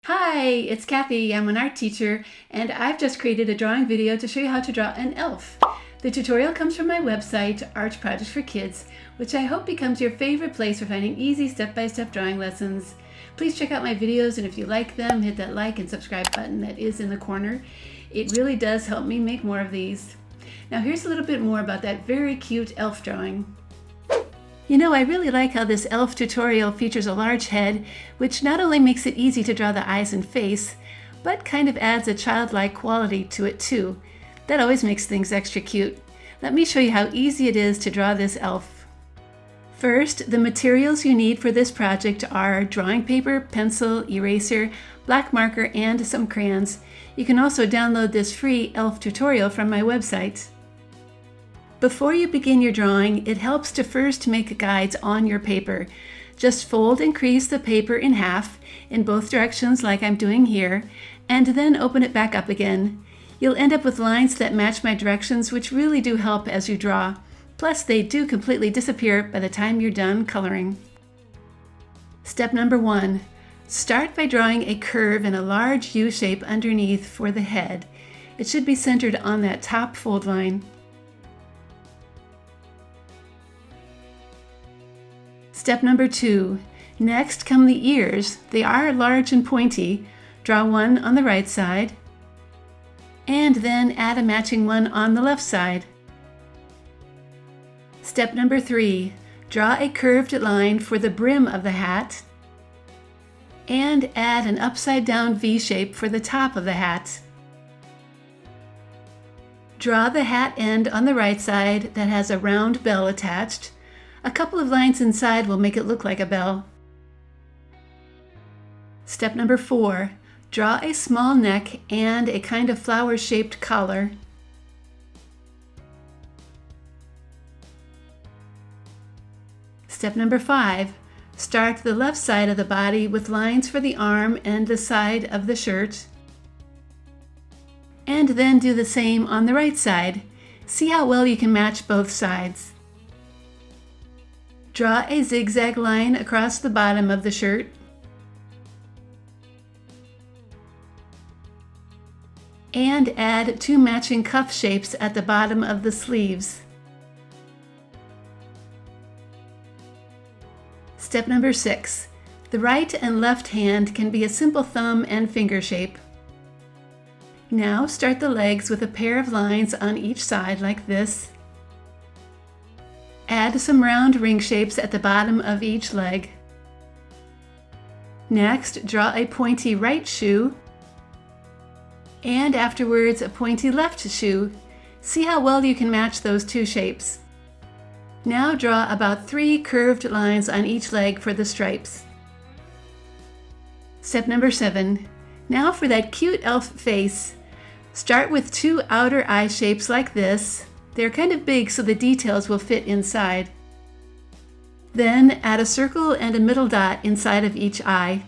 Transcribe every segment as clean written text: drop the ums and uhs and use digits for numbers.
Hi, it's Kathy. I'm an art teacher, and I've just created a drawing video to show you how to draw an elf. The tutorial comes from my website, Art Projects for Kids, which I hope becomes your favorite place for finding easy step-by-step drawing lessons. Please check out my videos, and if you like them, hit that like and subscribe button that is in the corner. It really does help me make more of these. Now here's a little bit more about that very cute elf drawing. You know, I really like how this elf tutorial features a large head, which not only makes it easy to draw the eyes and face, but kind of adds a childlike quality to it too. That always makes things extra cute. Let me show you how easy it is to draw this elf. First, the materials you need for this project are drawing paper, pencil, eraser, black marker, and some crayons. You can also download this free elf tutorial from my website. Before you begin your drawing, it helps to first make guides on your paper. Just fold and crease the paper in half in both directions like I'm doing here, and then open it back up again. You'll end up with lines that match my directions, which really do help as you draw. Plus, they do completely disappear by the time you're done coloring. Step number 1. Start by drawing a curve in a large U shape underneath for the head. It should be centered on that top fold line. Step number 2. Next come the ears. They are large and pointy. Draw one on the right side, and then add a matching one on the left side. Step number 3. Draw a curved line for the brim of the hat, and add an upside down V shape for the top of the hat. Draw the hat end on the right side that has a round bell attached. A couple of lines inside will make it look like a bell. Step number 4. Draw a small neck and a kind of flower-shaped collar. Step number 5. Start the left side of the body with lines for the arm and the side of the shirt. And then do the same on the right side. See how well you can match both sides. Draw a zigzag line across the bottom of the shirt. And add 2 matching cuff shapes at the bottom of the sleeves. Step number 6. The right and left hand can be a simple thumb and finger shape. Now start the legs with a pair of lines on each side like this. Add some round ring shapes at the bottom of each leg. Next, draw a pointy right shoe, and afterwards a pointy left shoe. See how well you can match those two shapes. Now draw about 3 curved lines on each leg for the stripes. Step number 7. Now for that cute elf face. Start with 2 outer eye shapes like this. They're kind of big, so the details will fit inside. Then add a circle and a middle dot inside of each eye.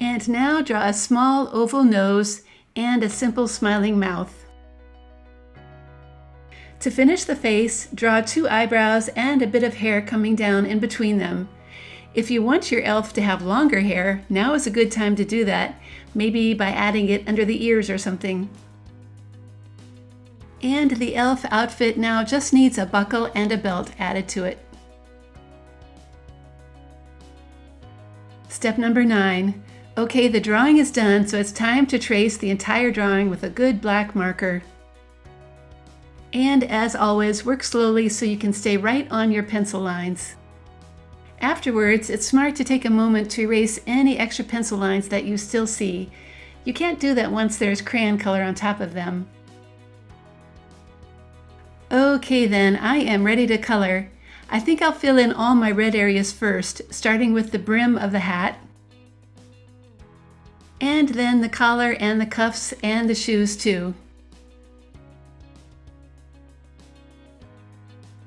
And now draw a small oval nose and a simple smiling mouth. To finish the face, draw 2 eyebrows and a bit of hair coming down in between them. If you want your elf to have longer hair, now is a good time to do that, maybe by adding it under the ears or something. And the elf outfit now just needs a buckle and a belt added to it. Step number 9. Okay, the drawing is done, so it's time to trace the entire drawing with a good black marker. And as always, work slowly so you can stay right on your pencil lines. Afterwards, it's smart to take a moment to erase any extra pencil lines that you still see. You can't do that once there's crayon color on top of them. Okay then, I am ready to color. I think I'll fill in all my red areas first, starting with the brim of the hat, and then the collar and the cuffs and the shoes too.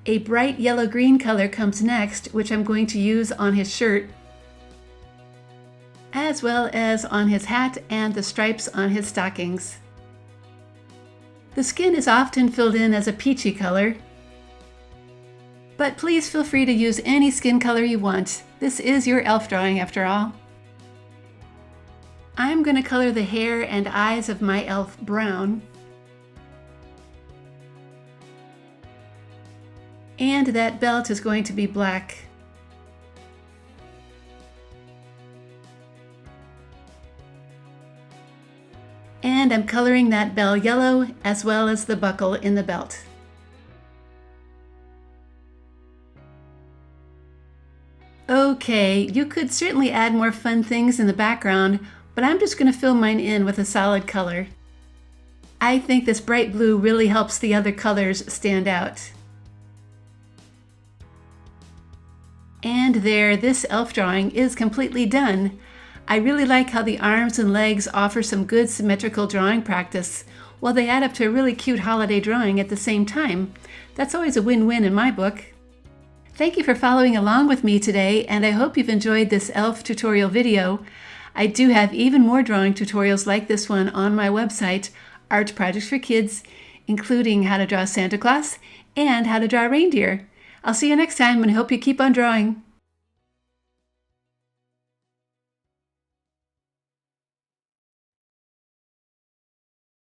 A bright yellow-green color comes next, which I'm going to use on his shirt, as well as on his hat and the stripes on his stockings. The skin is often filled in as a peachy color, but please feel free to use any skin color you want. This is your elf drawing after all. I'm going to color the hair and eyes of my elf brown. And that belt is going to be black. And I'm coloring that bell yellow as well as the buckle in the belt. Okay, you could certainly add more fun things in the background, but I'm just going to fill mine in with a solid color. I think this bright blue really helps the other colors stand out. And there, this elf drawing is completely done. I really like how the arms and legs offer some good symmetrical drawing practice, while they add up to a really cute holiday drawing at the same time. That's always a win-win in my book. Thank you for following along with me today, and I hope you've enjoyed this elf tutorial video. I do have even more drawing tutorials like this one on my website, Art Projects for Kids, including how to draw Santa Claus and how to draw reindeer. I'll see you next time and hope you keep on drawing.